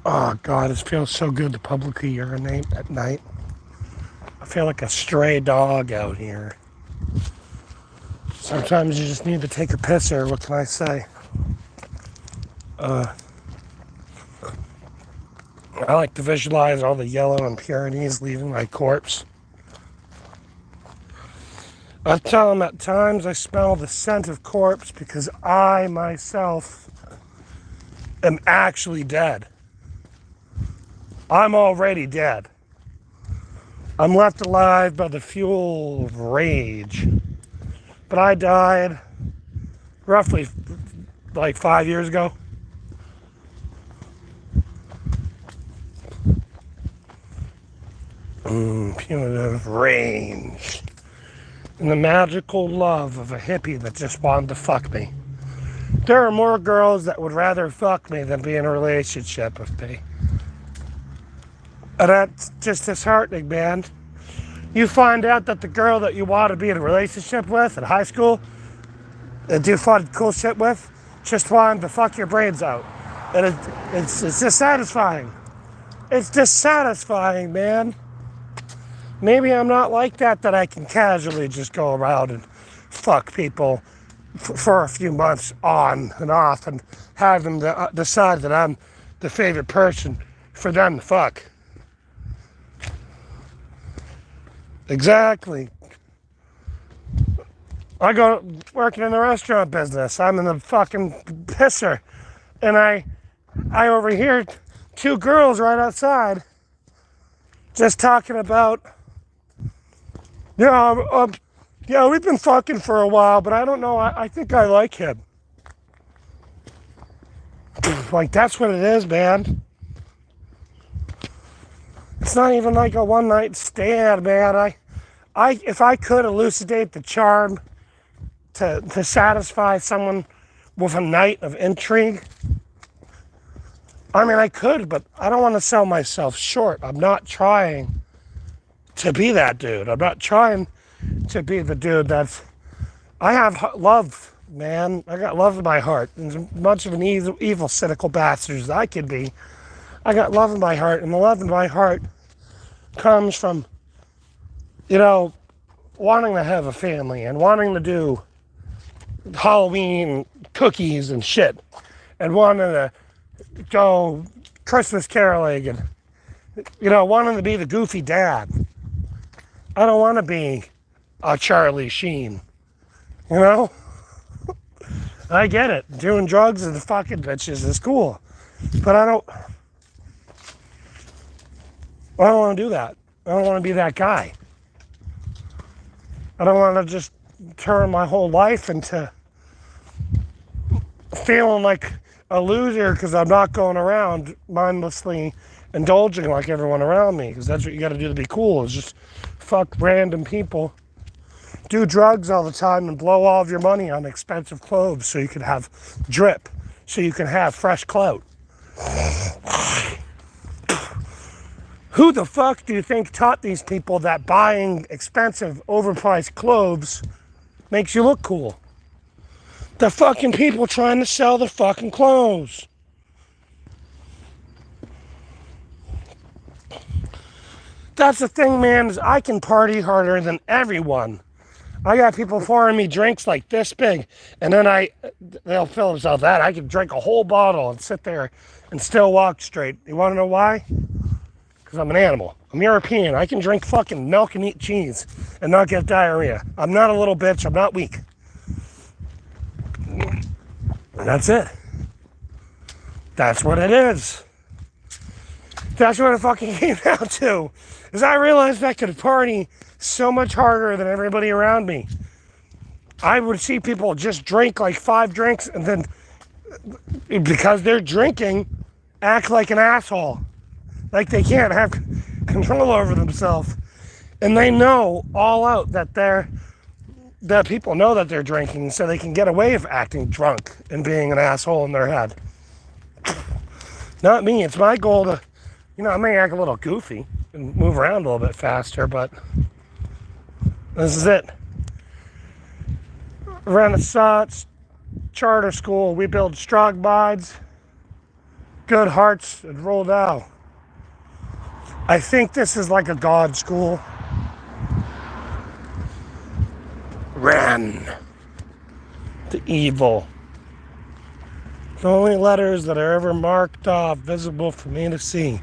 Oh God, it feels so good to publicly urinate at night. I feel like a stray dog out here. Sometimes you just need to take a pisser. What can I say? I like to visualize all the yellow impurities leaving my corpse. I tell them at times I smell the scent of corpse because I myself am actually dead. I'm already dead. I'm left alive by the fuel of rage. But I died roughly like 5 years ago. Punitive rage. And the magical love of a hippie that just wanted to fuck me. There are more girls that would rather fuck me than be in a relationship with me. And that's just disheartening, man. You find out that the girl that you want to be in a relationship with in high school and do fun, cool shit with just wanted to fuck your brains out. And it's dissatisfying. It's dissatisfying, man. Maybe I'm not like that I can casually just go around and fuck people for a few months on and off and have them decide that I'm the favorite person for them to fuck. Exactly. I go working in the restaurant business. I'm in the fucking pisser. And I overhear two girls right outside just talking about, yeah, yeah, we've been fucking for a while, but I don't know. I think I like him. Like, that's what it is, man. It's not even like a one night stand, man. If I could elucidate the charm to satisfy someone with a night of intrigue, I mean, I could, but I don't want to sell myself short. I'm not trying to be that dude. I'm not trying to be the dude that's. I have love, man. I got love in my heart. As much of an evil, cynical bastard as I can be, I got love in my heart, and the love in my heart comes from, wanting to have a family and wanting to do Halloween cookies and shit, and wanting to go Christmas caroling and, wanting to be the goofy dad. I don't want to be a Charlie Sheen, you know? I get it. Doing drugs and fucking bitches is cool. But I don't want to do that. I don't want to be that guy. I don't want to just turn my whole life into feeling like a loser because I'm not going around mindlessly indulging like everyone around me, because that's what you got to do to be cool, is just fuck random people, do drugs all the time, and blow all of your money on expensive clothes so you can have drip, so you can have fresh clout. Who the fuck do you think taught these people that buying expensive, overpriced clothes makes you look cool? The fucking people trying to sell the fucking clothes. That's the thing, man, is I can party harder than everyone. I got people pouring me drinks like this big, and then they'll fill themselves that. I can drink a whole bottle and sit there and still walk straight. You want to know why? Because I'm an animal. I'm European. I can drink fucking milk and eat cheese and not get diarrhea. I'm not a little bitch. I'm not weak. And that's it. That's what it is. That's what it fucking came down to. Is I realized I could party so much harder than everybody around me. I would see people just drink like 5 drinks and then, because they're drinking, act like an asshole. Like they can't have control over themselves. And they know all out that people know that they're drinking, so they can get away with acting drunk and being an asshole in their head. Not me. It's my goal to, I may act a little goofy and move around a little bit faster, but this is it. Renaissance charter school. We build strong minds, good hearts and roll now. I think this is like a God school. Ran. The evil. The only letters that are ever marked off, visible for me to see.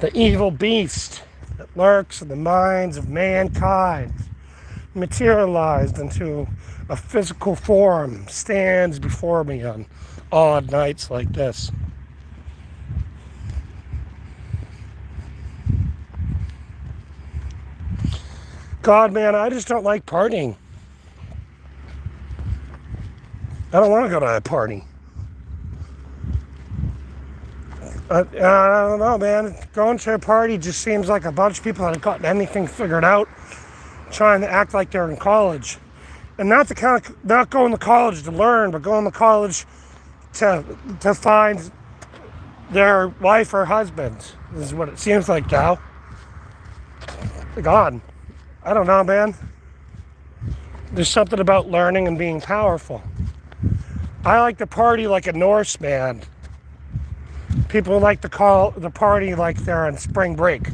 The evil beast that lurks in the minds of mankind, materialized into a physical form, stands before me on odd nights like this. God, man, I just don't like partying. I don't want to go to a party. I don't know, man. Going to a party just seems like a bunch of people that have gotten anything figured out, trying to act like they're in college. And not going to college to learn, but going to college to find their wife or husband. This is what it seems like now. God, I don't know, man. There's something about learning and being powerful. I like to party like a Norseman. People like to call the party like they're on spring break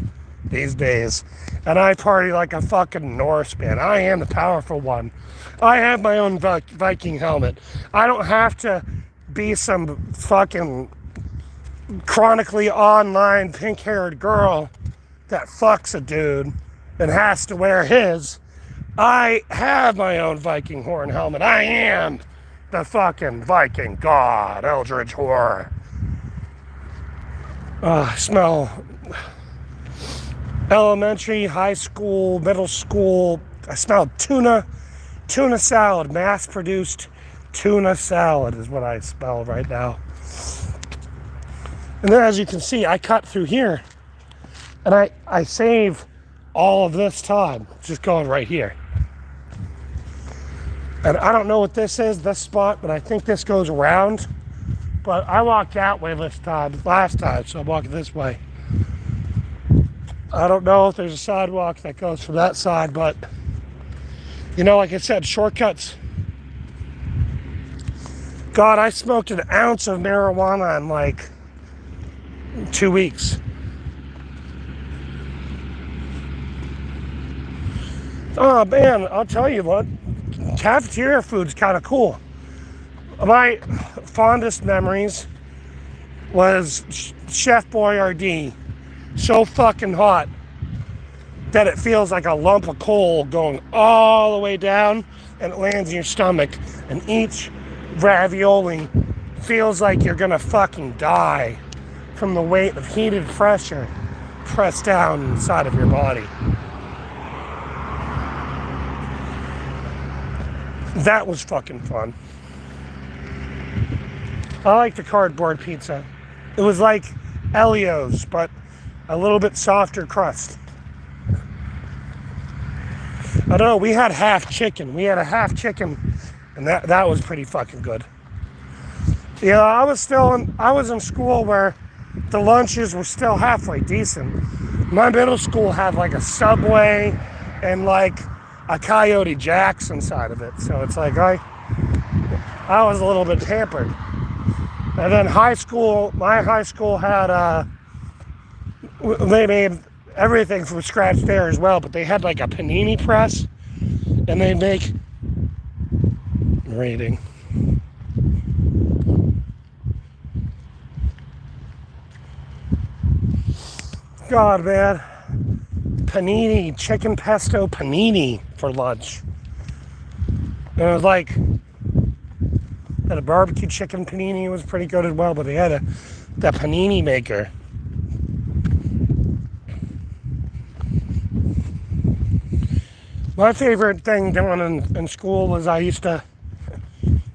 these days. And I party like a fucking Norseman. I am the powerful one. I have my own Viking helmet. I don't have to be some fucking chronically online pink-haired girl that fucks a dude and has to wear his. I have my own Viking horn helmet. I am the fucking Viking god, Eldritch Horror. I smell elementary, high school, middle school. I smell tuna salad, mass-produced tuna salad is what I smell right now. And then as you can see, I cut through here and I save all of this time just going right here. And I don't know what this is, this spot, but I think this goes around. But I walked that way last time, so I'm walking this way. I don't know if there's a sidewalk that goes from that side, but like I said, shortcuts. God, I smoked an ounce of marijuana in like 2 weeks. Oh man, I'll tell you what, cafeteria food's kind of cool. My fondest memories was Chef Boyardee. So fucking hot that it feels like a lump of coal going all the way down and it lands in your stomach. And each ravioli feels like you're gonna fucking die from the weight of heated pressure pressed down inside of your body. That was fucking fun. I like the cardboard pizza. It was like Elio's, but a little bit softer crust. I don't know, we had half chicken. We had a half chicken, and that was pretty fucking good. Yeah, I was in school where the lunches were still halfway decent. My middle school had like a Subway and like a Coyote Jack's inside of it. So it's like I was a little bit hampered. And then my high school had, they made everything from scratch there as well, but they had like a panini press, and they make rating. God, man. Panini, chicken pesto panini for lunch. And it was like, had a barbecue chicken panini was pretty good as well, but they had the panini maker. My favorite thing doing in school was I used to,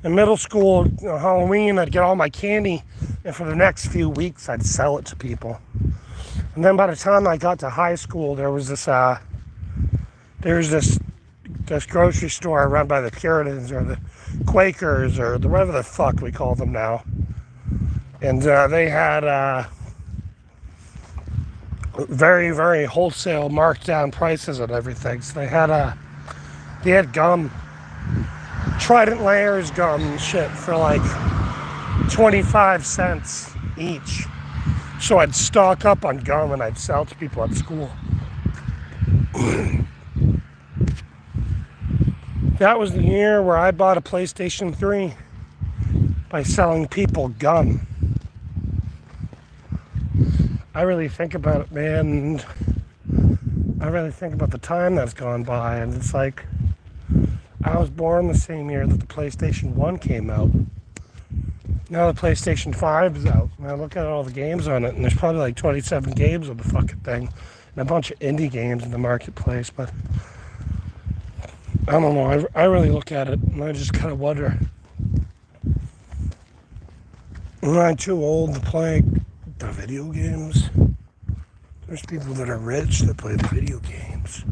in middle school, Halloween, I'd get all my candy, and for the next few weeks, I'd sell it to people. And then by the time I got to high school, there was this grocery store run by the Puritans or the Quakers or whatever the fuck we call them now. And they had very, very wholesale marked down prices and everything. So they had gum, Trident Layers gum and shit for like 25 cents each. So I'd stock up on gum and I'd sell to people at school. That was the year where I bought a PlayStation 3 by selling people gum. I really think about it, man. I really think about the time that's gone by, and it's like I was born the same year that the PlayStation 1 came out. Now the PlayStation 5 is out, and I look at all the games on it, and there's probably like 27 games on the fucking thing, and a bunch of indie games in the marketplace, but I don't know, I really look at it, and I just kind of wonder, am I too old to play the video games? There's people that are rich that play the video games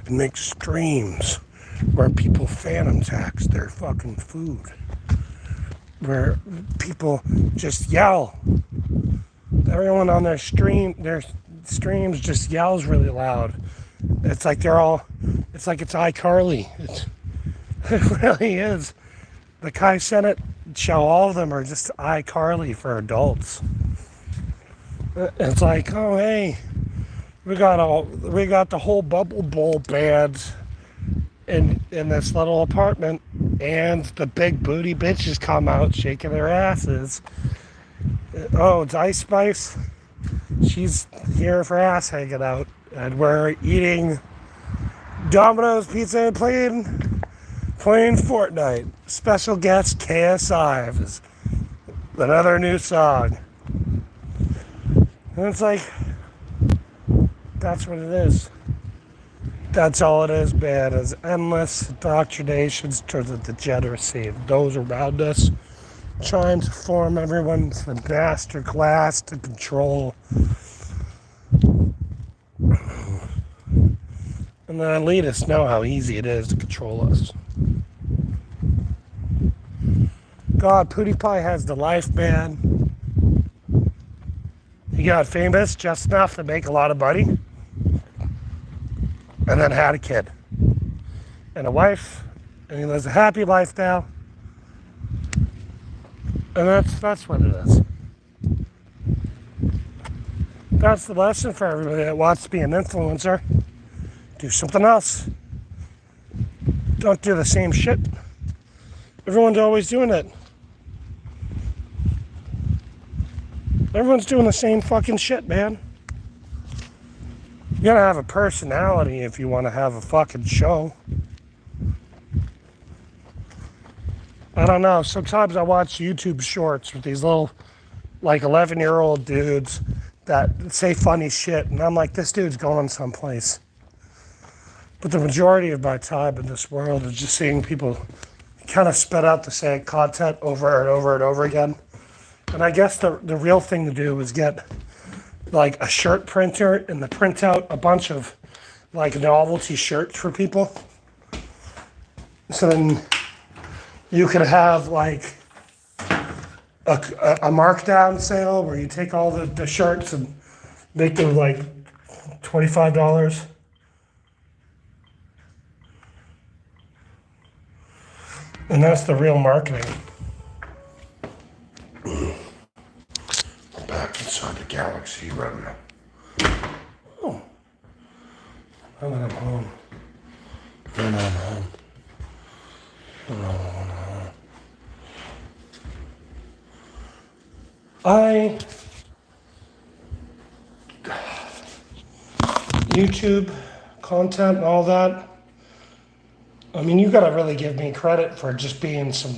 and make streams where people phantom tax their fucking food, where people just yell. Everyone on their streams just yells really loud. It's like it's like it's iCarly. It really is. The Kai Senate show, all of them are just iCarly for adults. It's like, oh hey, we got the whole Bubble Bowl band in this little apartment, and the big booty bitches come out shaking their asses. Oh, it's Ice Spice. She's here for ass hanging out, and we're eating Domino's pizza and playing Fortnite. Special guest KSI is another new song. And it's like, that's what it is. That's all it is, man, is endless indoctrinations towards the degeneracy of those around us, trying to form everyone to the master class to control. And the elitists know how easy it is to control us. God, PewDiePie has the life, man. He got famous just enough to make a lot of money, and then had a kid and a wife, and he lives a happy life now. And that's what it is. That's the lesson for everybody that wants to be an influencer. Do something else. Don't do the same shit. Everyone's always doing it. Everyone's doing the same fucking shit, man. You gotta have a personality if you want to have a fucking show. I don't know. Sometimes I watch YouTube shorts with these little, like, 11-year-old dudes that say funny shit, and I'm like, this dude's going someplace. But the majority of my time in this world is just seeing people kind of spit out the same content over and over and over again. And I guess the real thing to do is get like a shirt printer and print out a bunch of like novelty shirts for people. So then you could have like a markdown sale where you take all the shirts and make them like $25. And that's the real marketing. We're back inside the galaxy right now. Oh. Now that I'm home. Now that I'm home. YouTube content and all that. I mean, you gotta really give me credit for just being some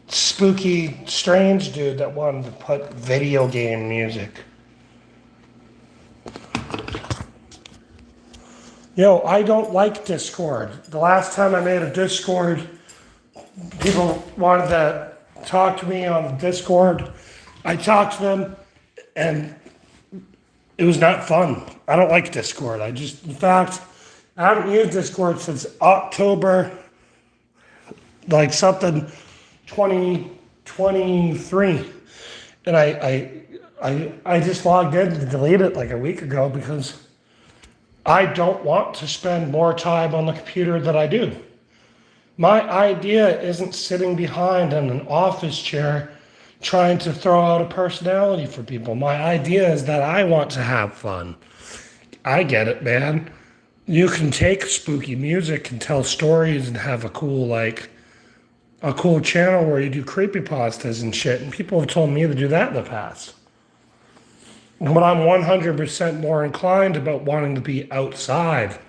spooky, strange dude that wanted to put video game music. Yo, I don't like Discord. The last time I made a Discord, people wanted to talk to me on Discord. I talked to them, and it was not fun. I don't like Discord. In fact, I haven't used Discord since October, like something 2023. And I just logged in to delete it like a week ago because I don't want to spend more time on the computer than I do. My idea isn't sitting behind in an office chair trying to throw out a personality for people. My idea is that I want to have fun. I get it, man. You can take spooky music and tell stories and have a cool channel where you do creepypastas and shit. And people have told me to do that in the past. But I'm 100% more inclined about wanting to be outside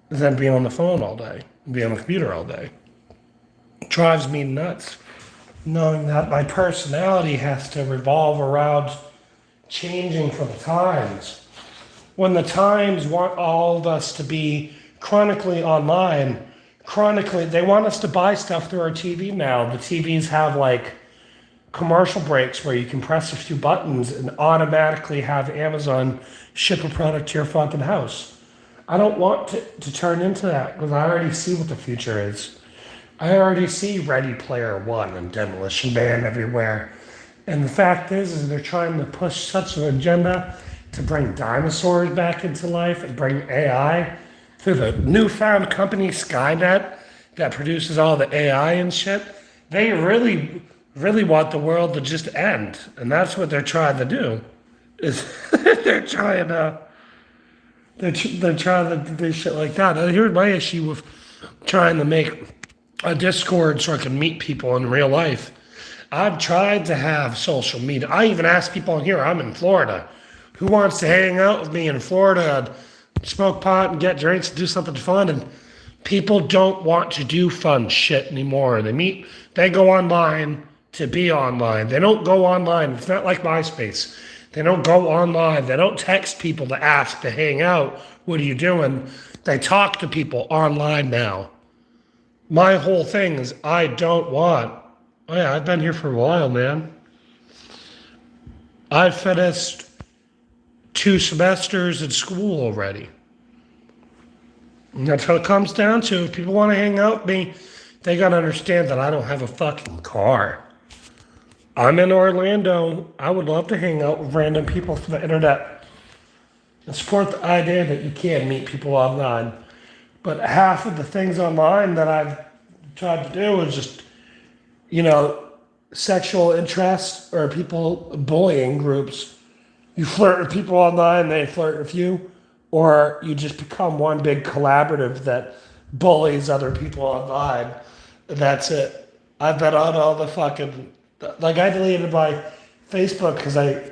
than being on the phone all day, being on the computer all day. It drives me nuts knowing that my personality has to revolve around changing for the times. When the times want all of us to be chronically online, they want us to buy stuff through our TV now. The TVs have like commercial breaks where you can press a few buttons and automatically have Amazon ship a product to your fucking house. I don't want to turn into that because I already see what the future is. I already see Ready Player One and Demolition Man everywhere. And the fact is they're trying to push such an agenda to bring dinosaurs back into life and bring AI through the newfound company Skynet that produces all the AI and shit. They really want the world to just end. And that's what they're trying to do. Is they're trying to do shit like that. And here's my issue with trying to make a Discord so I can meet people in real life. I've tried to have social media. I even asked people in here, I'm in Florida, who wants to hang out with me in Florida and smoke pot and get drinks and do something fun. And people don't want to do fun shit anymore. They go online to be online. They don't go online. It's not like MySpace. They don't go online. They don't text people to ask to hang out. What are you doing? They talk to people online now. My whole thing is I've been here for a while, man. I finished 2 semesters in school already. And that's what it comes down to. If people want to hang out with me, they got to understand that I don't have a fucking car. I'm in Orlando. I would love to hang out with random people through the internet and support the idea that you can meet people online. But half of the things online that I've tried to do is just, sexual interest or people bullying groups. You flirt with people online, they flirt with you, or you just become one big collaborative that bullies other people online. That's it. I've been on all the fucking, I deleted my Facebook because I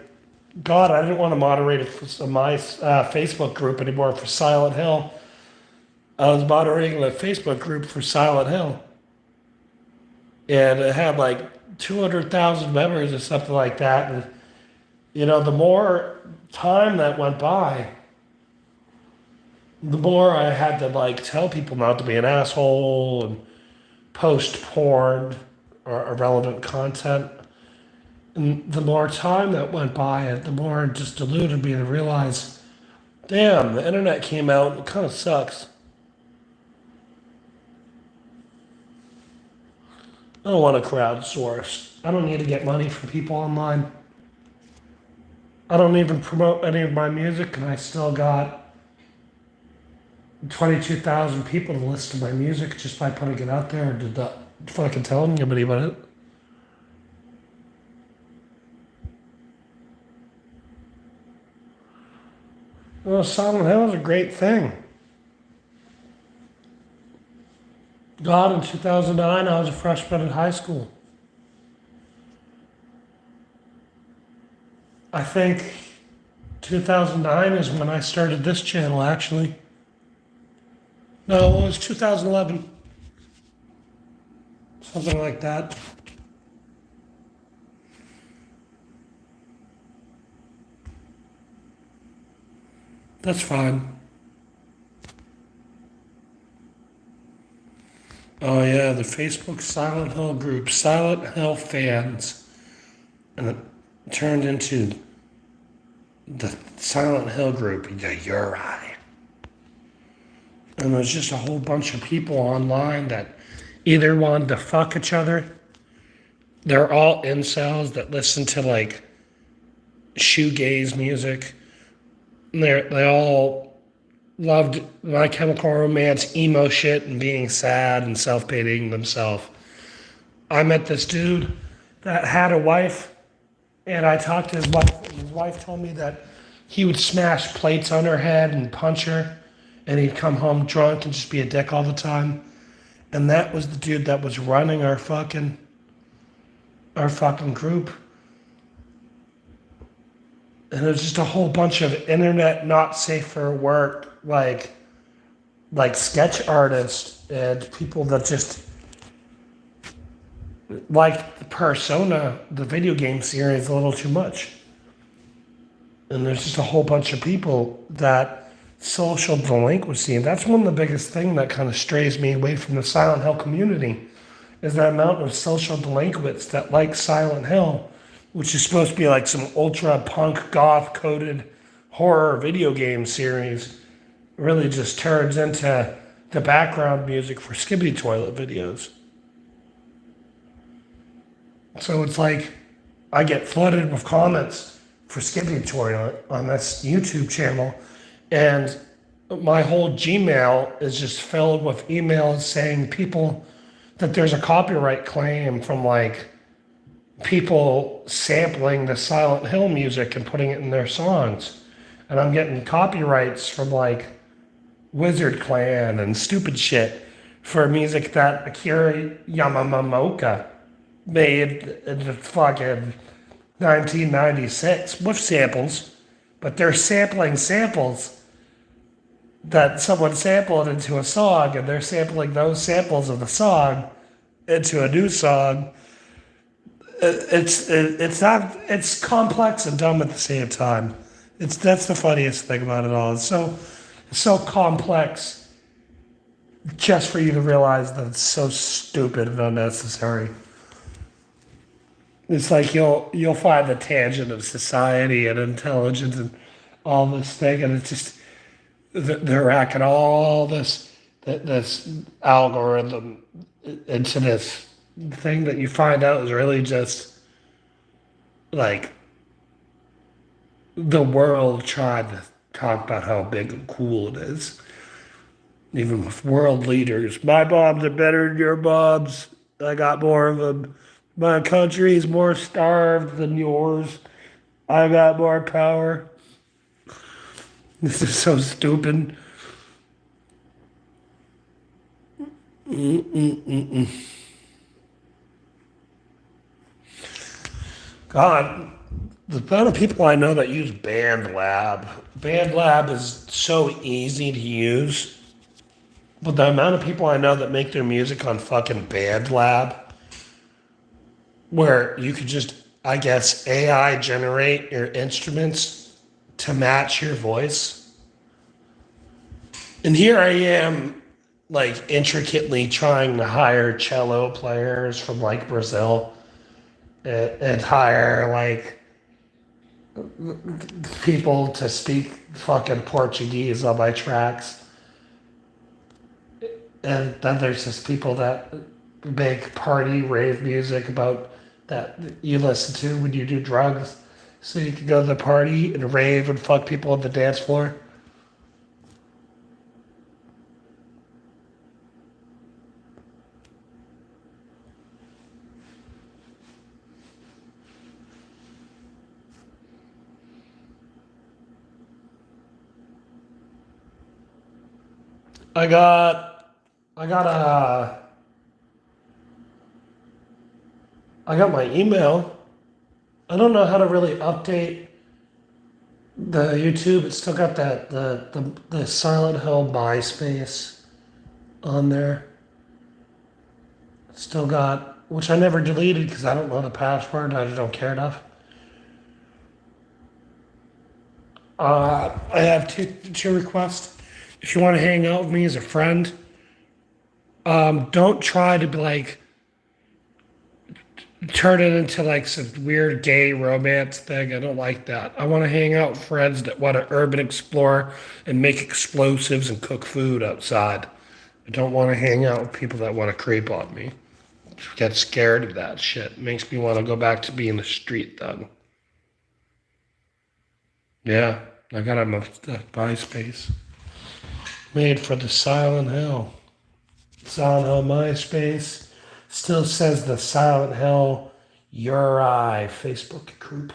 didn't want to moderate my Facebook group anymore for Silent Hill. I was moderating a Facebook group for Silent Hill. And it had like 200,000 members or something like that. And, the more time that went by, the more I had to tell people not to be an asshole and post porn or irrelevant content. And the more time that went by, the more it just deluded me to realize, damn, the internet came out and it kind of sucks. I don't want to crowdsource. I don't need to get money from people online. I don't even promote any of my music, and I still got 22,000 people to listen to my music just by putting it out there and not fucking telling anybody about it. Well, Silent Hill is a great thing. God, in 2009, I was a freshman in high school. I think 2009 is when I started this channel, actually. No, it was 2011. Something like that. That's fine. Oh yeah, the Facebook Silent Hill group, Silent Hill fans. And it turned into the Silent Hill group, the Uri. And there's just a whole bunch of people online that either wanted to fuck each other. They're all incels that listen to shoegaze music. And they all loved My Chemical Romance, emo shit, and being sad and self-pitying themselves. I met this dude, that had a wife, and I talked to his wife, and his wife told me that he would smash plates on her head and punch her, and he'd come home drunk and just be a dick all the time. And that was the dude that was running our fucking group. And it was just a whole bunch of internet not safe for work, like sketch artists and people that just like the Persona, the video game series, a little too much. And there's just a whole bunch of people that social delinquency, and that's one of the biggest things that kind of strays me away from the Silent Hill community, is the amount of social delinquents that like Silent Hill, which is supposed to be like some ultra punk goth coded horror video game series, really just turns into the background music for Skibbity Toilet videos. So it's like I get flooded with comments for Skibbity Toilet on this YouTube channel, and my whole Gmail is just filled with emails saying people that there's a copyright claim from like people sampling the Silent Hill music and putting it in their songs. And I'm getting copyrights from like Wizard Clan and stupid shit for music that Akira Yamamoto made in the fucking 1996 with samples, but they're sampling samples that someone sampled into a song, and they're sampling those samples of the song into a new song. It's complex and dumb at the same time. That's the funniest thing about it all. It's so complex just for you to realize that it's so stupid and unnecessary. It's like you'll find the tangent of society and intelligence and all this thing, and it's just they're racking all this algorithm into this thing that you find out is really just like the world trying to talk about how big and cool it is. Even with world leaders, my bombs are better than your bombs. I got more of them. My country is more starved than yours. I got more power. This is so stupid. God, the amount of people I know that use BandLab is so easy to use. But the amount of people I know that make their music on fucking BandLab, where you could just, I guess, AI generate your instruments to match your voice. And here I am, like, intricately trying to hire cello players from, like, Brazil and hire, like, people to speak fucking Portuguese on my tracks. And then there's just people that make party rave music about that you listen to when you do drugs, so you can go to the party and rave and fuck people on the dance floor. I got, I got a, I got my email. I don't know how to really update the YouTube. It's still got that the Silent Hill MySpace on there. It's still got, which I never deleted because I don't know the password. I just don't care enough. I have two requests. If you want to hang out with me as a friend, don't try to be like turn it into like some weird gay romance thing. I don't like that. I want to hang out with friends that want to urban explore and make explosives and cook food outside. I don't want to hang out with people that want to creep on me. Get scared of that shit. It makes me want to go back to being a street thug. Yeah, I got a MySpace made for the Silent Hill. Silent Hill MySpace still says the Silent Hill Your Eye Facebook group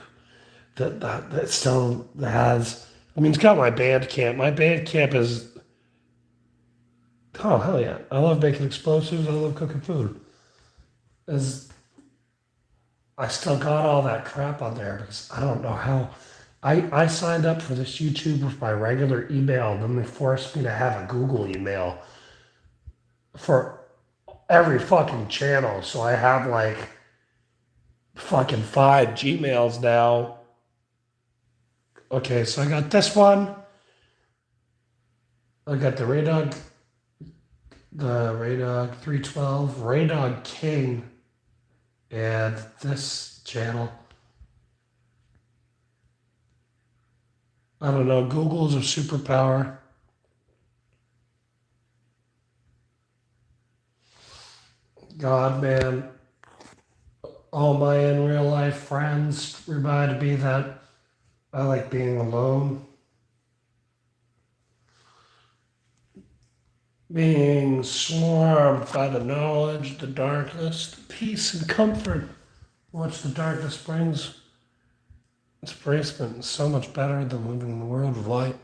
that still has. I mean, it's got my Bandcamp. My Bandcamp is. Oh hell yeah! I love baking explosives. I love cooking food. Is I still got all that crap on there because I don't know how. I signed up for this YouTube with my regular email, then they forced me to have a Google email for every fucking channel. So I have like fucking 5 Gmails now. Okay, so I got this one. I got the Raydog 312, Raydog King, and this channel. I don't know, Google's a superpower. God, man, all my in real life friends reminded me that I like being alone. Being swarmed by the knowledge, the darkness, the peace and comfort which the darkness brings. Its bracement is so much better than living in the world of light.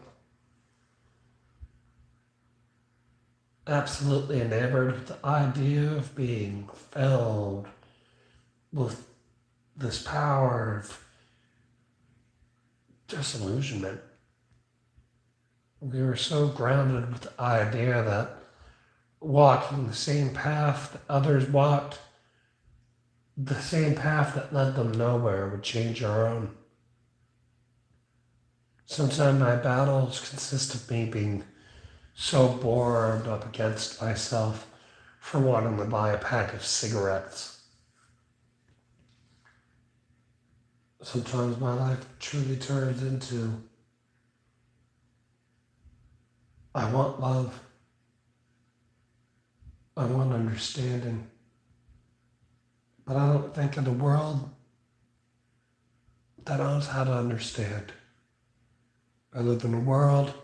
Absolutely enamored with the idea of being filled with this power of disillusionment. We were so grounded with the idea that walking the same path that others walked, the same path that led them nowhere, would change our own. Sometimes my battles consist of me being so bored up against myself for wanting to buy a pack of cigarettes. Sometimes my life truly turns into I want love. I want understanding. But I don't think in a world that knows how to understand. I live in a world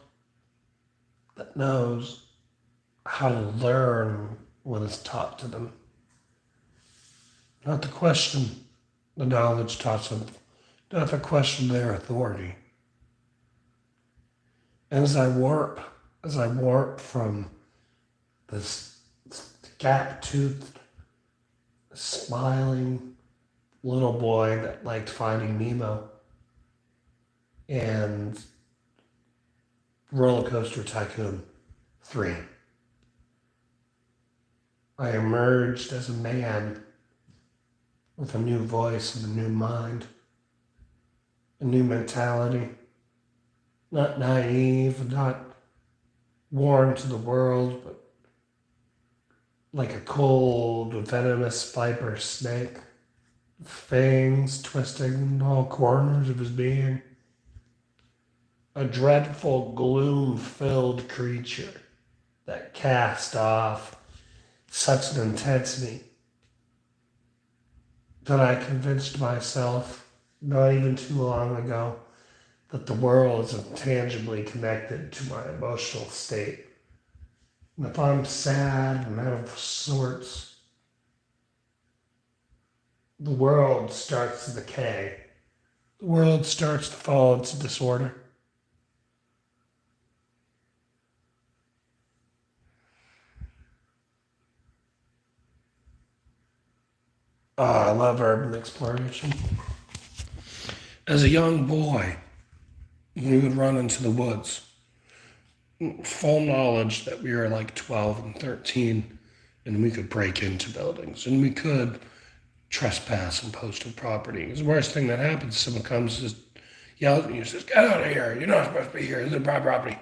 that knows how to learn what is taught to them. Not to question the knowledge taught to them, not to question their authority. And as I warp from this gap-toothed, smiling little boy that liked Finding Nemo and Roller Coaster Tycoon 3. I emerged as a man with a new voice and a new mind, a new mentality, not naive, not worn to the world, but like a cold, venomous viper snake, fangs twisting all corners of his being. A dreadful, gloom-filled creature that cast off such an intensity that I convinced myself not even too long ago that the world is intangibly connected to my emotional state. And if I'm sad and out of sorts, the world starts to decay. The world starts to fall into disorder. Oh, I love urban exploration. As a young boy, we would run into the woods, full knowledge that we were like 12 and 13, and we could break into buildings, and we could trespass on postal property. It's the worst thing that happens. Someone comes and yells at you and says, "Get out of here, you're not supposed to be here, this is private property."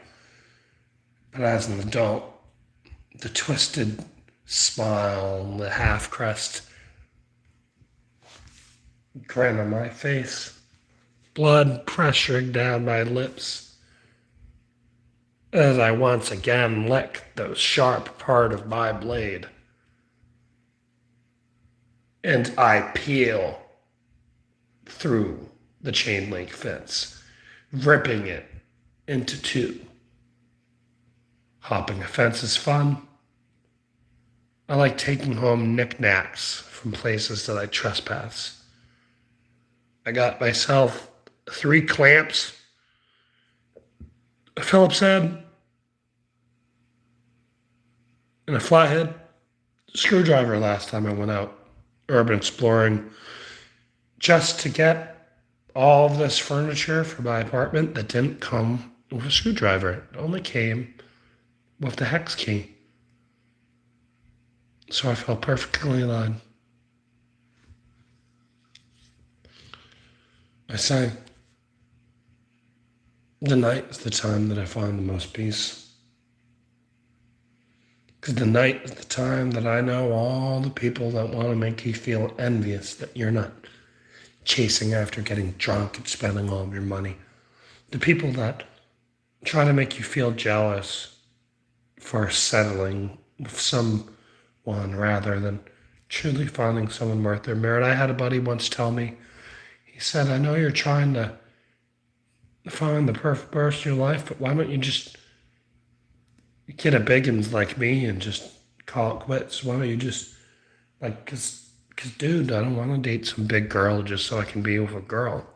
But as an adult, the twisted smile, the half crest grin on my face, blood pressuring down my lips as I once again lick the sharp part of my blade. And I peel through the chain link fence, ripping it into two. Hopping a fence is fun. I like taking home knickknacks from places that I trespass. I got myself 3 clamps, a Phillips head, and a flathead screwdriver last time I went out urban exploring just to get all of this furniture for my apartment that didn't come with a screwdriver. It only came with the hex key. So I felt perfectly in line. I say, the night is the time that I find the most peace. Because the night is the time that I know all the people that want to make you feel envious that you're not chasing after getting drunk and spending all of your money. The people that try to make you feel jealous for settling with someone rather than truly finding someone worth their merit. I had a buddy once tell me, he said, I know you're trying to find the perfect person in your life, but why don't you just get a biggins like me and just call it quits? Why don't you just, like, because dude, I don't want to date some big girl just so I can be with a girl.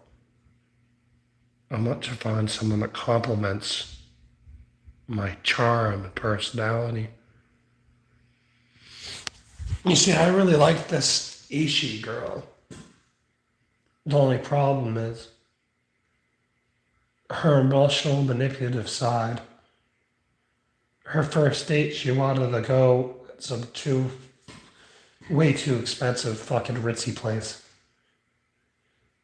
I want to find someone that complements my charm and personality. You see, I really like this Ishi girl. The only problem is her emotional, manipulative side. Her first date, she wanted to go at some way too expensive fucking ritzy place.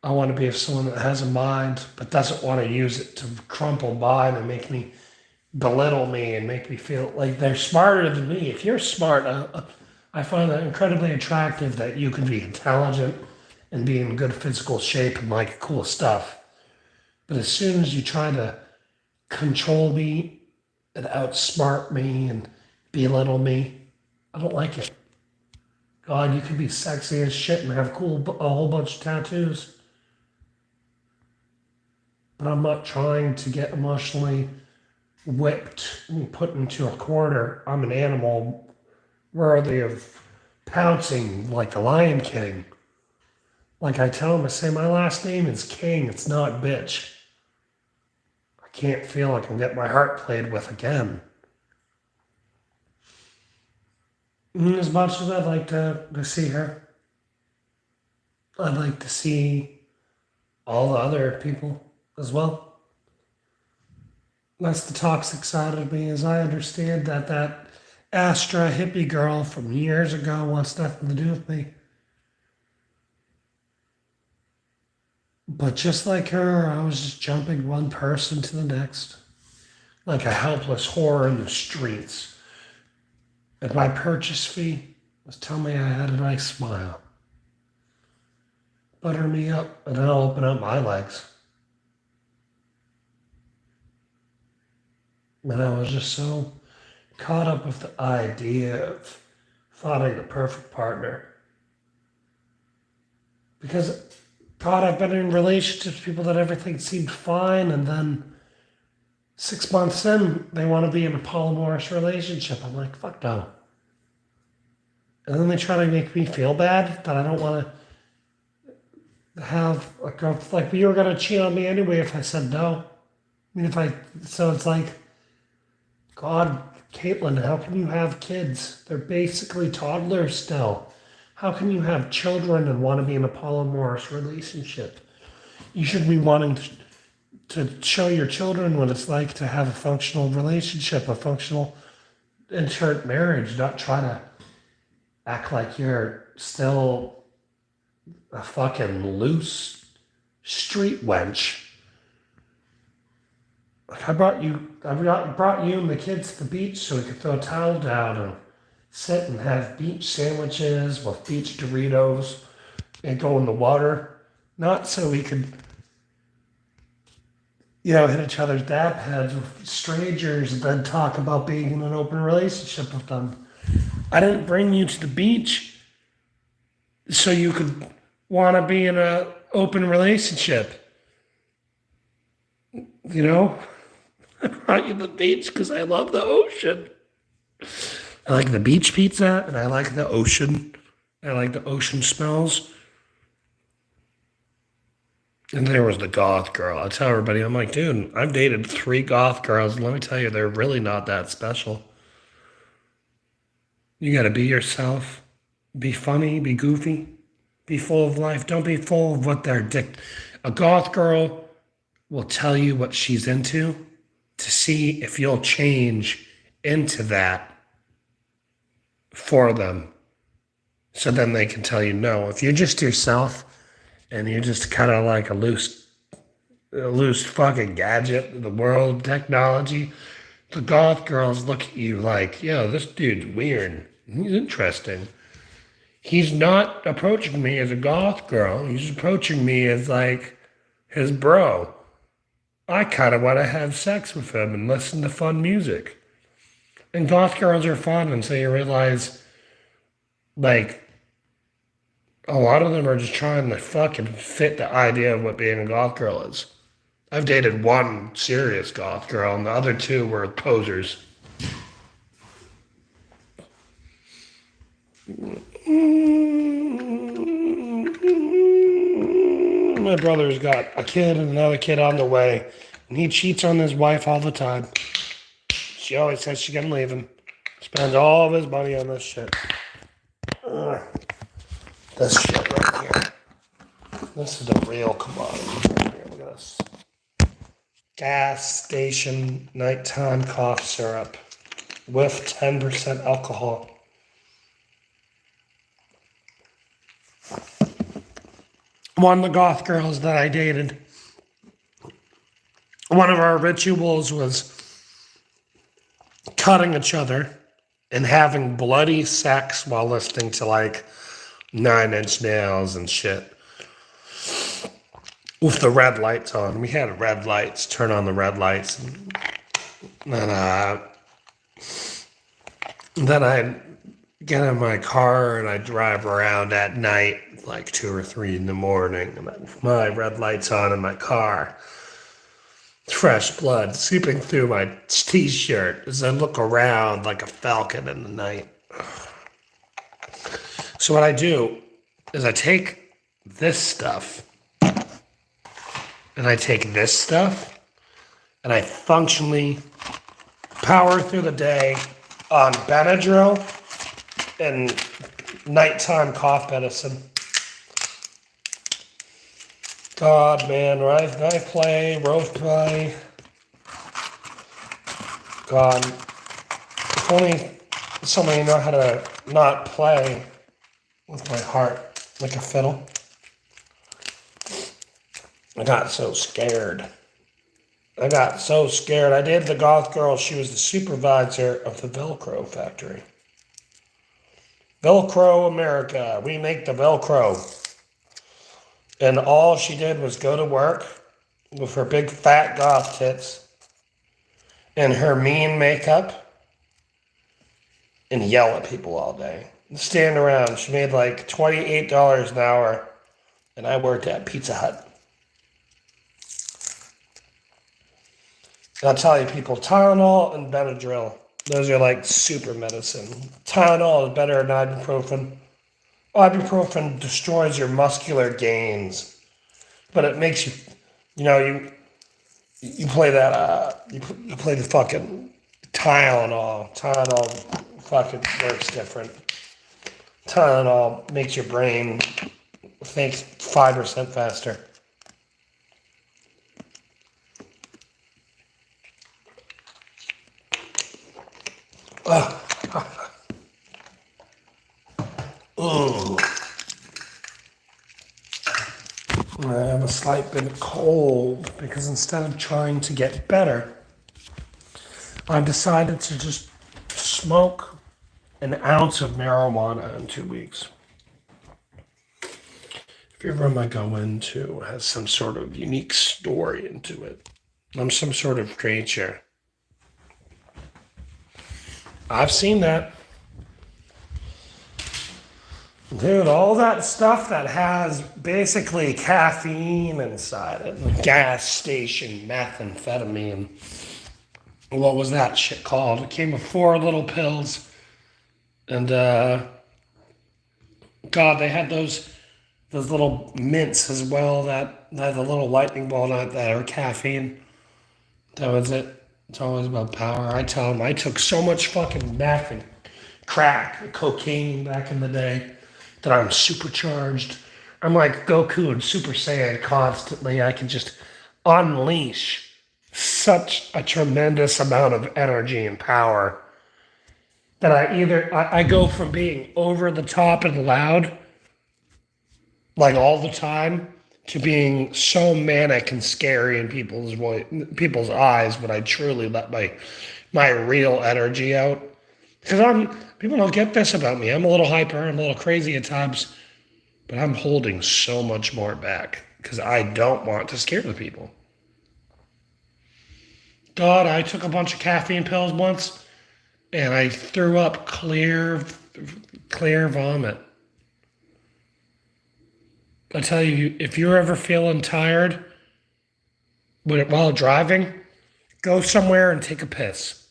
I want to be with someone that has a mind, but doesn't want to use it to crumple mine and make me belittle me and make me feel like they're smarter than me. If you're smart, I find that incredibly attractive that you can be intelligent and be in good physical shape and like cool stuff. But as soon as you try to control me and outsmart me and belittle me, I don't like it. God, you could be sexy as shit and have a whole bunch of tattoos. But I'm not trying to get emotionally whipped and put into a corner. I'm an animal worthy of pouncing like the Lion King. Like I tell him, I say, my last name is King, it's not bitch. I can't feel like I'm getting my heart played with again. And as much as I'd like to see her, I'd like to see all the other people as well. That's the toxic side of me, is I understand that Astra hippie girl from years ago wants nothing to do with me. But just like her, I was just jumping one person to the next, like a helpless whore in the streets. And my purchase fee was tell me I had a nice smile. Butter me up, and I'll open up my legs. And I was just so caught up with the idea of finding the perfect partner. Because, God, I've been in relationships with people that everything seemed fine, and then 6 months in, they want to be in a polyamorous relationship. I'm like, fuck no. And then they try to make me feel bad that I don't want to have a girl, like, you were going to cheat on me anyway if I said no. I mean, so it's like, God, Caitlin, how can you have kids? They're basically toddlers still. How can you have children and want to be in a polyamorous relationship? You should be wanting to show your children what it's like to have a functional relationship, a functional intimate marriage, not try to act like you're still a fucking loose street wench. Like I brought you and the kids to the beach so we could throw a towel down and sit and have beach sandwiches with beach Doritos and go in the water. Not so we could, hit each other's dap heads with strangers and then talk about being in an open relationship with them. I didn't bring you to the beach so you could want to be in an open relationship. I brought you to the beach because I love the ocean. I like the beach pizza and I like the ocean. I like the ocean smells. And there was the goth girl. I tell everybody, I'm like, dude, I've dated 3 goth girls, and let me tell you, they're really not that special. You gotta be yourself, be funny, be goofy, be full of life. Don't be full of what they're A goth girl will tell you what she's into to see if you'll change into that for them. So then they can tell you no. If you're just yourself and you're just kind of like a loose fucking gadget of the world, technology, the goth girls look at you like, yo, this dude's weird. He's interesting. He's not approaching me as a goth girl. He's approaching me as like his bro. I kind of want to have sex with him and listen to fun music. And goth girls are fun, and so you realize, like, a lot of them are just trying to fucking fit the idea of what being a goth girl is. I've dated one serious goth girl, and the other 2 were posers. My brother's got a kid and another kid on the way, and he cheats on his wife all the time. She always says she's gonna leave him. Spends all of his money on this shit. This shit right here. This is the real commodity right here. Look at this. Gas station nighttime cough syrup with 10% alcohol. One of the goth girls that I dated, one of our rituals was cutting each other and having bloody sex while listening to like 9 Inch Nails and shit. With the red lights on. We had red lights, turn on the red lights. And then I'd get in my car and I'd drive around at night, like 2 or 3 in the morning, and my red lights on in my car. Fresh blood seeping through my t-shirt as I look around like a falcon in the night. So what I do is I take this stuff and I take this stuff and I functionally power through the day on Benadryl and nighttime cough medicine. God, man, knife play, rope play. God, if only somebody know how to not play with my heart like a fiddle. I got so scared. I dated the goth girl. She was the supervisor of the Velcro factory. Velcro America. We make the Velcro. And all she did was go to work with her big fat goth tits and her mean makeup and yell at people all day. And stand around. She made like $28 an hour, and I worked at Pizza Hut. And I'll tell you, people, Tylenol and Benadryl, those are like super medicine. Tylenol is better than ibuprofen. Ibuprofen destroys your muscular gains, but it makes you, you play that, you play the fucking Tylenol. Tylenol fucking works different. Tylenol makes your brain think 5% faster. Ooh. I have a slight bit cold because instead of trying to get better, I've decided to just smoke an ounce of marijuana in 2 weeks. Every room I go into has some sort of unique story into it. I'm some sort of creature. I've seen that. Dude, all that stuff that has basically caffeine inside it, gas station methamphetamine. What was that shit called? It came with 4 little pills. And, God, they had those little mints as well that the little lightning bolt on that or caffeine. That was it. It's always about power. I tell them I took so much fucking meth and crack, cocaine back in the day that I'm supercharged. I'm like Goku and Super Saiyan constantly. I can just unleash such a tremendous amount of energy and power that I go from being over the top and loud, like all the time, to being so manic and scary in people's eyes when I truly let my real energy out. Because people don't get this about me. I'm a little hyper, I'm a little crazy at times, but I'm holding so much more back because I don't want to scare the people. God, I took a bunch of caffeine pills once and I threw up clear vomit. I tell you, if you're ever feeling tired while driving, go somewhere and take a piss.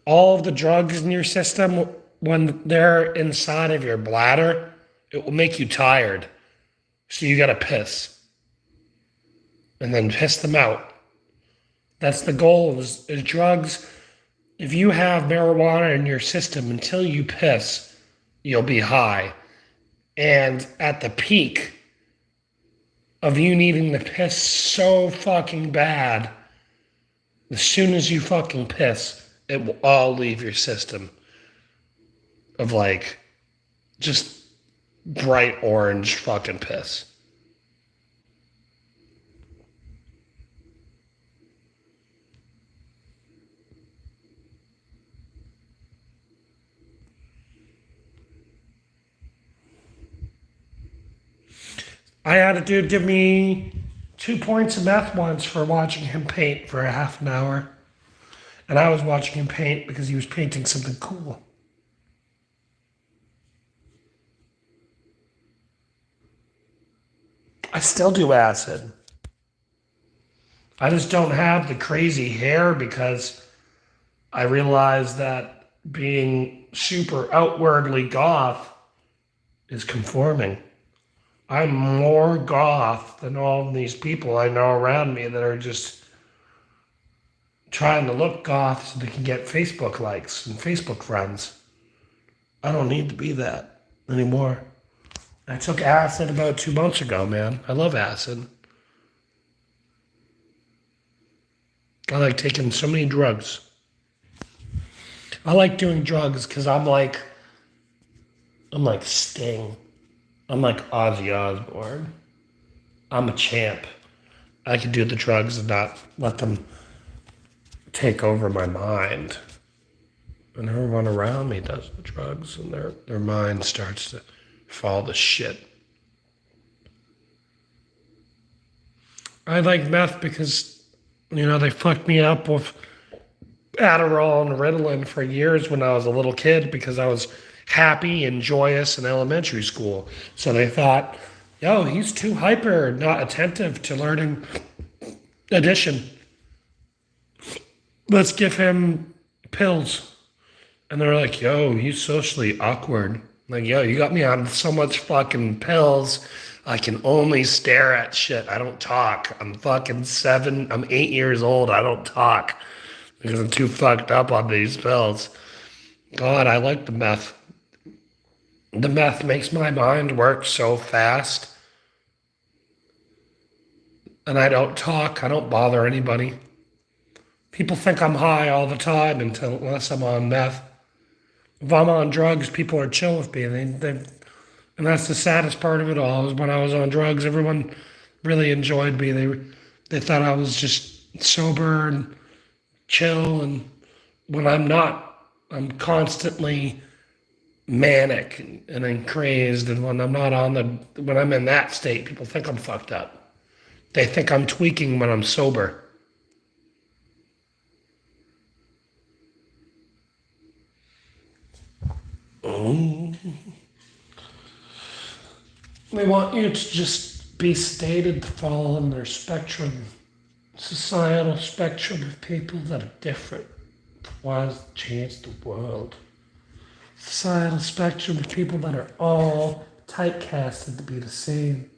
All of the drugs in your system, when they're inside of your bladder, it will make you tired. So you gotta piss. And then piss them out. That's the goal is drugs. If you have marijuana in your system until you piss, you'll be high. And at the peak of you needing to piss so fucking bad, as soon as you fucking piss, it will all leave your system of like just bright orange fucking piss. I had a dude give me 2 points of meth once for watching him paint for a half an hour. And I was watching him paint because he was painting something cool. I still do acid. I just don't have the crazy hair because I realize that being super outwardly goth is conforming. I'm more goth than all of these people I know around me that are just trying to look goth so they can get Facebook likes and Facebook friends. I don't need to be that anymore. I took acid about 2 months ago, man. I love acid. I like taking so many drugs. I like doing drugs because I'm like Sting. I'm like Ozzy Osbourne. I'm a champ. I can do the drugs and not let them take over my mind. And everyone around me does the drugs and their mind starts to fall to shit. I like meth because, they fucked me up with Adderall and Ritalin for years when I was a little kid because I was happy and joyous in elementary school. So they thought, yo, he's too hyper, not attentive to learning addition. Let's give him pills. And they're like, yo, he's socially awkward. Like, yo, you got me on so much fucking pills. I can only stare at shit. I don't talk. I'm 8 years old. I don't talk because I'm too fucked up on these pills. God, I like the meth. The meth makes my mind work so fast. And I don't talk. I don't bother anybody. People think I'm high all the time unless I'm on meth. If I'm on drugs, people are chill with me. And that's the saddest part of it all is when I was on drugs, everyone really enjoyed me. They thought I was just sober and chill. And when I'm not, I'm constantly manic and crazed. And when I'm in that state, people think I'm fucked up. They think I'm tweaking when I'm sober. They want you to just be stated to fall in their societal spectrum of people that are different. Why does it change the world? Societal spectrum of people that are all typecasted to be the same.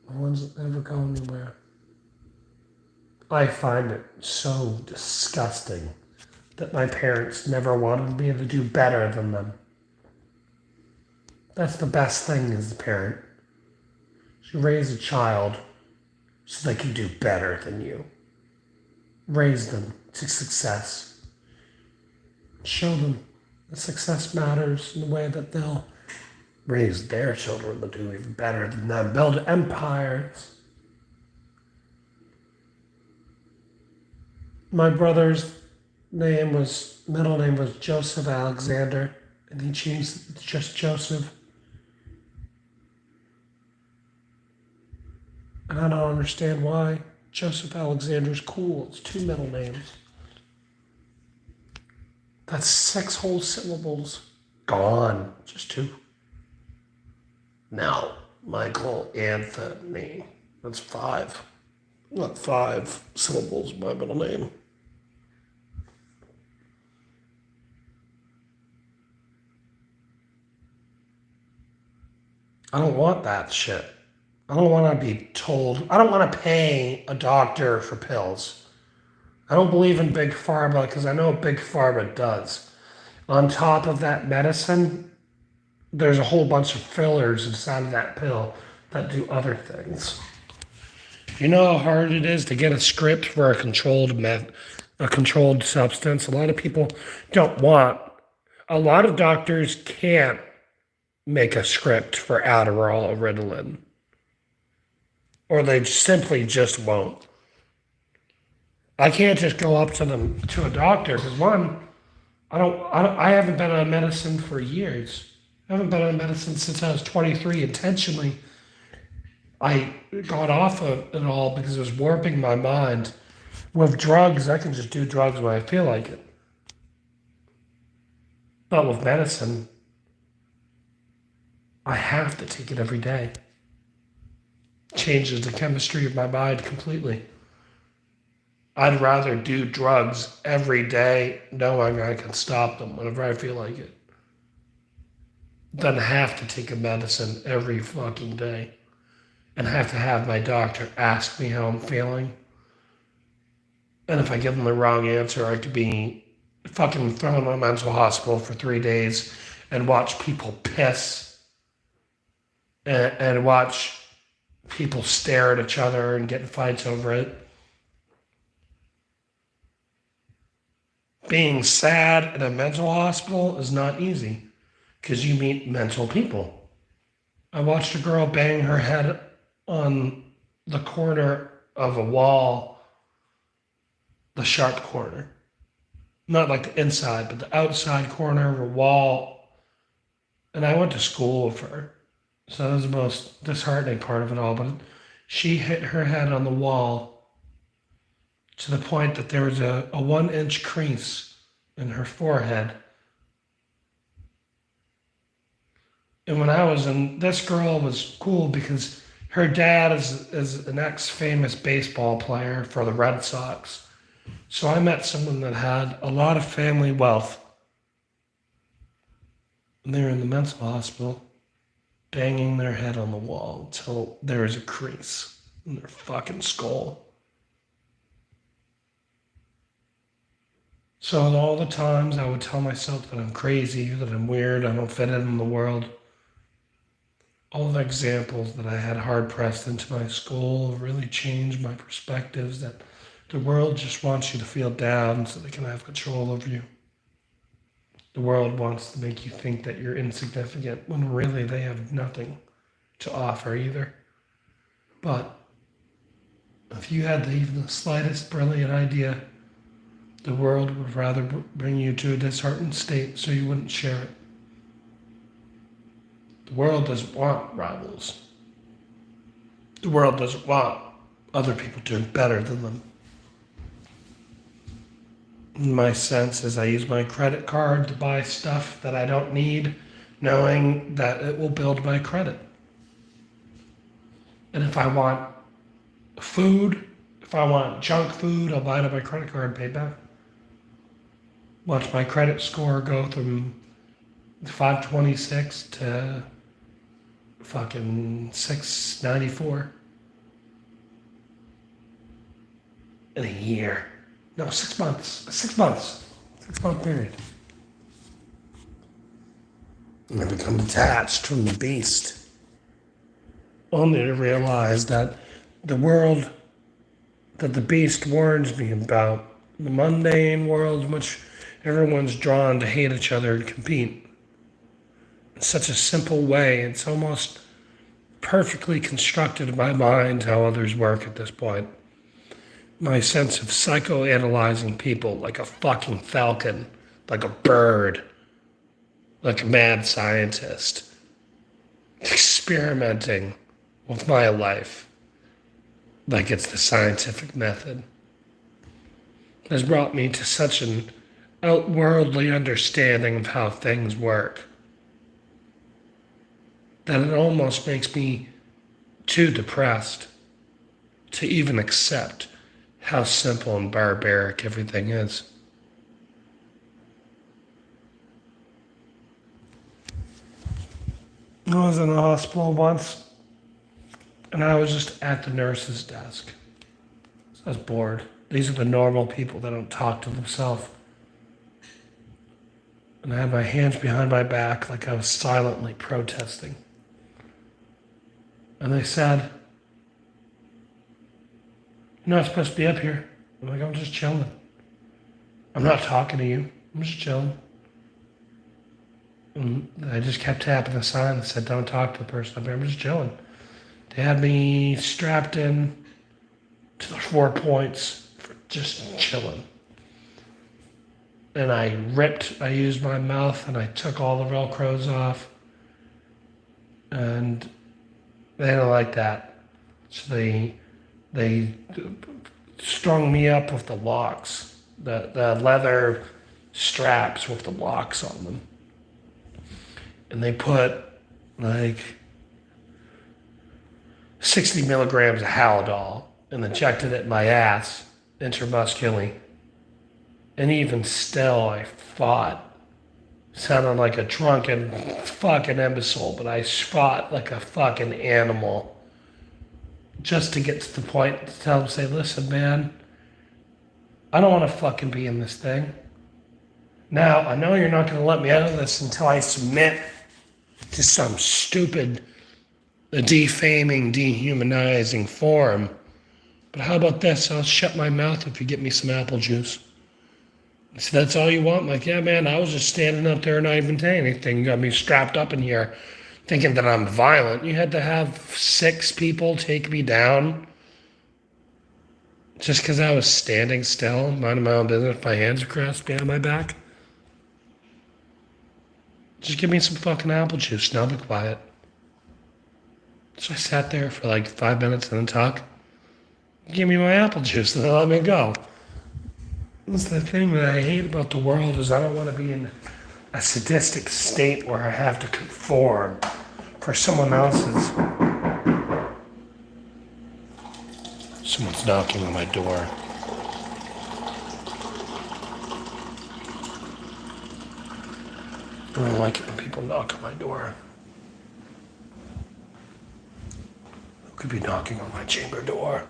The ones that never go anywhere. I find it so disgusting that my parents never wanted me to do better than them. That's the best thing as a parent. You raise a child so they can do better than you. Raise them to success. Show them that success matters in the way that they'll raise their children to do even better than them. Build empires. My brother's middle name was Joseph Alexander, and he changed it to just Joseph. And I don't understand why. Joseph Alexander's cool. It's 2 middle names. That's 6 whole syllables. Gone. Just 2. Now, Michael Anthony. That's 5. Not 5 syllables, my middle name. I don't want that shit. I don't want to be told. I don't want to pay a doctor for pills. I don't believe in Big Pharma because I know what Big Pharma does. On top of that medicine, there's a whole bunch of fillers inside of that pill that do other things. You know how hard it is to get a script for a controlled substance? A lot of people don't want. A lot of doctors can't make a script for Adderall or Ritalin. Or they simply just won't. I can't just go up to a doctor because one, I haven't been on medicine for years. I haven't been on medicine since I was 23 intentionally. I got off of it all because it was warping my mind. With drugs, I can just do drugs when I feel like it. But with medicine, I have to take it every day. Changes the chemistry of my mind completely. I'd rather do drugs every day knowing I can stop them whenever I feel like it than have to take a medicine every fucking day and have to have my doctor ask me how I'm feeling. And if I give them the wrong answer, I could be fucking thrown in a mental hospital for 3 days and watch people piss and watch people stare at each other and get in fights over it. Being sad in a mental hospital is not easy because you meet mental people. I watched a girl bang her head on the corner of a wall, the sharp corner. Not like the inside, but the outside corner of a wall. And I went to school with her. So that was the most disheartening part of it all. But she hit her head on the wall to the point that there was a 1-inch crease in her forehead. And when I was in, this girl was cool because her dad is an ex-famous baseball player for the Red Sox. So I met someone that had a lot of family wealth. And they were in the mental hospital, banging their head on the wall until there was a crease in their fucking skull. So all the times I would tell myself that I'm crazy, that I'm weird, I don't fit in the world. All the examples that I had hard pressed into my skull really changed my perspectives that the world just wants you to feel down so they can have control over you. The world wants to make you think that you're insignificant when really they have nothing to offer either. But if you had even the slightest brilliant idea, the world would rather bring you to a disheartened state so you wouldn't share it. The world doesn't want rivals. The world doesn't want other people doing better than them. My sense is I use my credit card to buy stuff that I don't need, knowing that it will build my credit. And if I want food, if I want junk food, I'll buy it on my credit card and pay back. Watch my credit score go from 526 to fucking 694. in a year. No, 6 months. 6 months. 6 month period. And I become detached from the beast. Only to realize that the world that the beast warns me about, the mundane world in which everyone's drawn to hate each other and compete, in such a simple way, it's almost perfectly constructed in my mind how others work at this point. My sense of psychoanalyzing people like a fucking falcon, like a bird, like a mad scientist, experimenting with my life like it's the scientific method, has brought me to such an outworldly understanding of how things work that it almost makes me too depressed to even accept how simple and barbaric everything is. I was in a hospital once, and I was just at the nurse's desk. I was bored. These are the normal people that don't talk to themselves. And I had my hands behind my back like I was silently protesting. And they said, "You're not supposed to be up here." I'm like, "I'm just chilling. I'm not talking to you. I'm just chilling." And I just kept tapping the sign that said, "Don't talk to the person up here. I'm just chilling." They had me strapped in to the 4 points for just chilling. And I used my mouth and I took all the Velcros off. And they didn't like that. So they strung me up with the locks, the leather straps with the locks on them. And they put like 60 milligrams of Halidol and injected it in my ass intramuscularly. And even still, I fought. Sounded like a drunken fucking imbecile, but I fought like a fucking animal. Just to get to the point to tell them, say, "Listen, man, I don't want to fucking be in this thing. Now, I know you're not going to let me out of this until I submit to some stupid, defaming, dehumanizing form. But how about this? I'll shut my mouth if you get me some apple juice." So that's all you want? I'm like, "Yeah, man, I was just standing up there and not even saying anything. You got me strapped up in here thinking that I'm violent. You had to have 6 people take me down just because I was standing still, minding my own business, with my hands crossed behind my back? Just give me some fucking apple juice and I'll be quiet." So I sat there for like 5 minutes and then talk. "Give me my apple juice," and they let me go. That's the thing that I hate about the world is I don't want to be in a sadistic state where I have to conform for someone else's. Someone's knocking on my door. I don't like it when people knock on my door. Who could be knocking on my chamber door?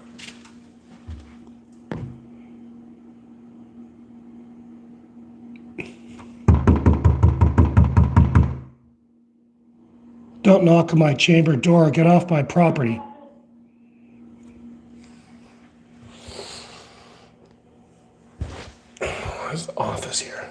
"Don't knock on my chamber door. Get off my property." Where's the office here?